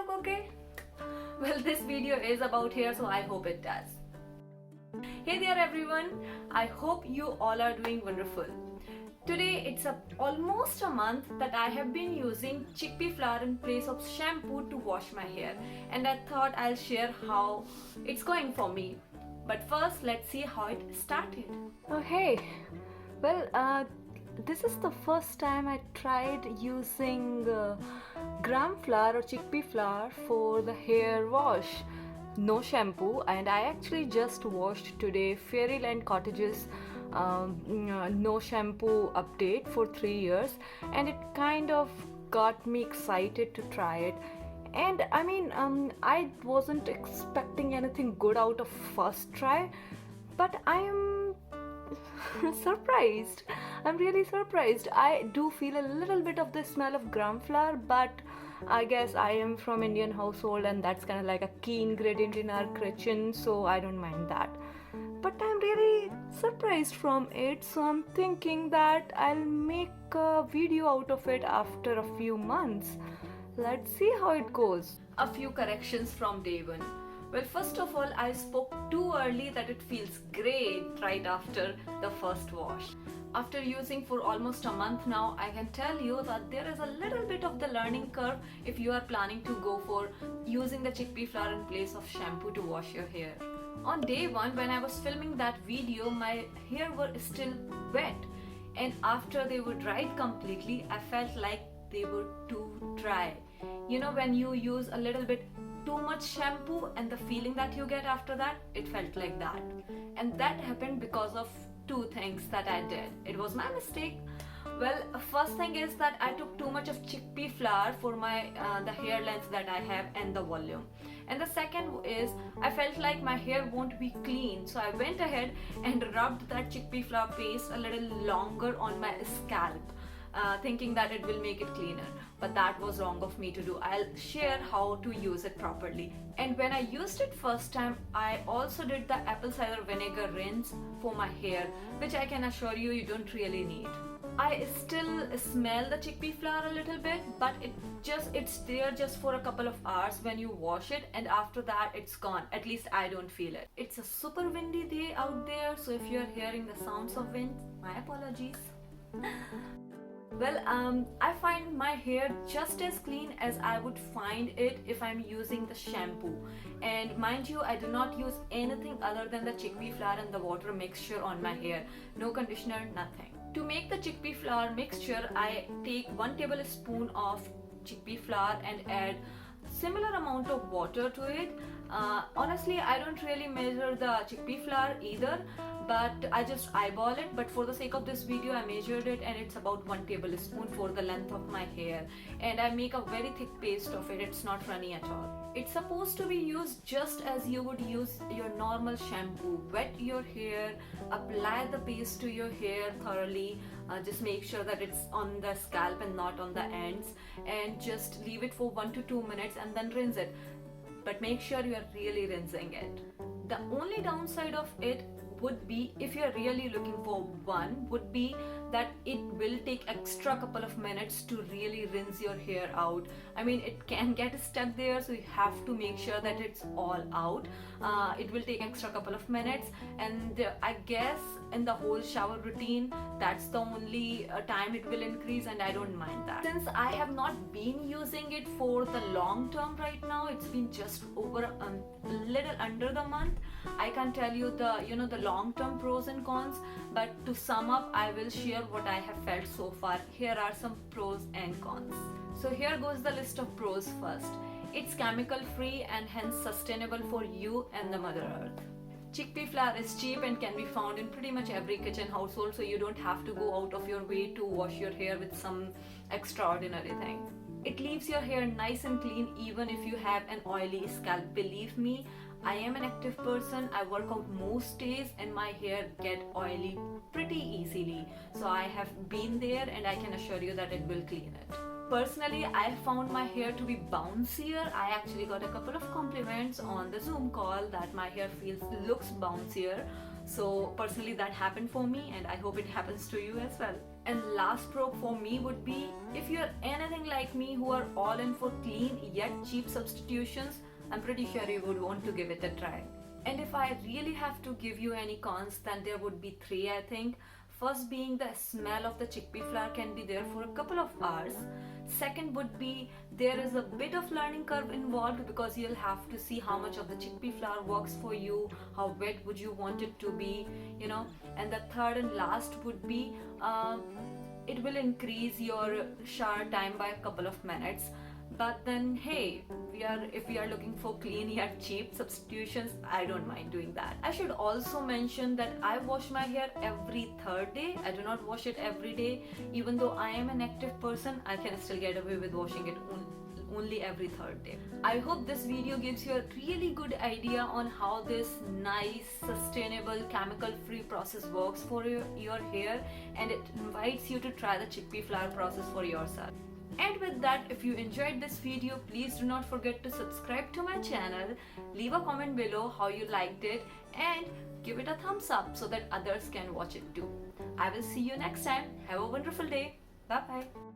look okay? Well, this video is about hair, so I hope it does. Hey there everyone, I hope you all are doing wonderful. Today it's almost a month that I have been using chickpea flour in place of shampoo to wash my hair, and I thought I'll share how it's going for me. But first, let's see how it started. Oh hey, well this is the first time I tried using gram flour or chickpea flour for the hair wash. No shampoo, and I actually just washed today Fairyland Cottage's no shampoo update for 3 years, and it kind of got me excited to try it. And I mean, I wasn't expecting anything good out of first try, but I am surprised. I'm really surprised. I do feel a little bit of the smell of gram flour, but I guess I am from Indian household and that's kind of like a key ingredient in our kitchen, so I don't mind that. But I'm really surprised from it, so I'm thinking that I'll make a video out of it after a few months. Let's see how it goes. A few corrections from day one. Well, first of all, I spoke too early that it feels great right after the first wash. After using for almost a month now, I can tell you that there is a little bit of the learning curve if you are planning to go for using the chickpea flour in place of shampoo to wash your hair. On day one, when I was filming that video, my hair were still wet, and after they were dried completely, I felt like they were too dry. You know, when you use a little bit too much shampoo and the feeling that you get after that, it felt like that. And that happened because of two things that I did. It was my mistake. Well, first thing is that I took too much of chickpea flour for my the hair length that I have and the volume. And the second is I felt like my hair won't be clean, so I went ahead and rubbed that chickpea flour paste a little longer on my scalp, thinking that it will make it cleaner. But that was wrong of me to do. I'll share how to use it properly. And when I used it first time, I also did the apple cider vinegar rinse for my hair, which I can assure you, you don't really need. I still smell the chickpea flour a little bit, but it's there just for a couple of hours when you wash it, and after that it's gone. At least I don't feel it. It's a super windy day out there, so if you're hearing the sounds of wind, my apologies. Well, I find my hair just as clean as I would find it if I'm using the shampoo. And mind you, I do not use anything other than the chickpea flour and the water mixture on my hair. No conditioner, nothing. To make the chickpea flour mixture, I take 1 tablespoon of chickpea flour and add similar amount of water to it. Honestly, I don't really measure the chickpea flour either, but I just eyeball it. But for the sake of this video, I measured it, and it's about 1 tablespoon for the length of my hair, and I make a very thick paste of it. It's not runny at all. It's supposed to be used just as you would use your normal shampoo. Wet your hair, apply the paste to your hair thoroughly, just make sure that it's on the scalp and not on the ends, and just leave it for 1 to 2 minutes and then rinse it. But make sure you are really rinsing it. The only downside of it would be, if you're really looking for one, would be that it will take extra couple of minutes to really rinse your hair out. I mean, it can get stuck there, so you have to make sure that it's all out. It will take extra couple of minutes, and I guess in the whole shower routine, that's the only time it will increase, and I don't mind that. Since I have not been using it for the long term right now, it's been just over a little under the month, I can tell you the long term pros and cons. But to sum up, I will share what I have felt so far. Here are some pros and cons. So here goes the list of pros first. It's chemical free and hence sustainable for you and the Mother Earth. Chickpea flour is cheap and can be found in pretty much every kitchen household, so you don't have to go out of your way to wash your hair with some extraordinary thing. It leaves your hair nice and clean even if you have an oily scalp. Believe me, I am an active person. I work out most days and my hair get oily pretty easily. So I have been there, and I can assure you that it will clean it. Personally, I found my hair to be bouncier. I actually got a couple of compliments on the Zoom call that my hair looks bouncier. So personally that happened for me, and I hope it happens to you as well. And last pro for me would be, if you're anything like me who are all in for clean yet cheap substitutions, I'm pretty sure you would want to give it a try. And if I really have to give you any cons, then there would be three, I think. First being the smell of the chickpea flour can be there for a couple of hours. Second would be there is a bit of learning curve involved because you'll have to see how much of the chickpea flour works for you, how wet would you want it to be, you know. And the third and last would be it will increase your shower time by a couple of minutes. But then hey, if we are looking for clean yet cheap substitutions, I don't mind doing that. I should also mention that I wash my hair every third day. I do not wash it every day. Even though I am an active person, I can still get away with washing it only every third day. I hope this video gives you a really good idea on how this nice, sustainable, chemical-free process works for your hair, and it invites you to try the chickpea flour process for yourself. And with that, if you enjoyed this video, please do not forget to subscribe to my channel, leave a comment below how you liked it, and give it a thumbs up so that others can watch it too. I will see you next time. Have a wonderful day. Bye bye.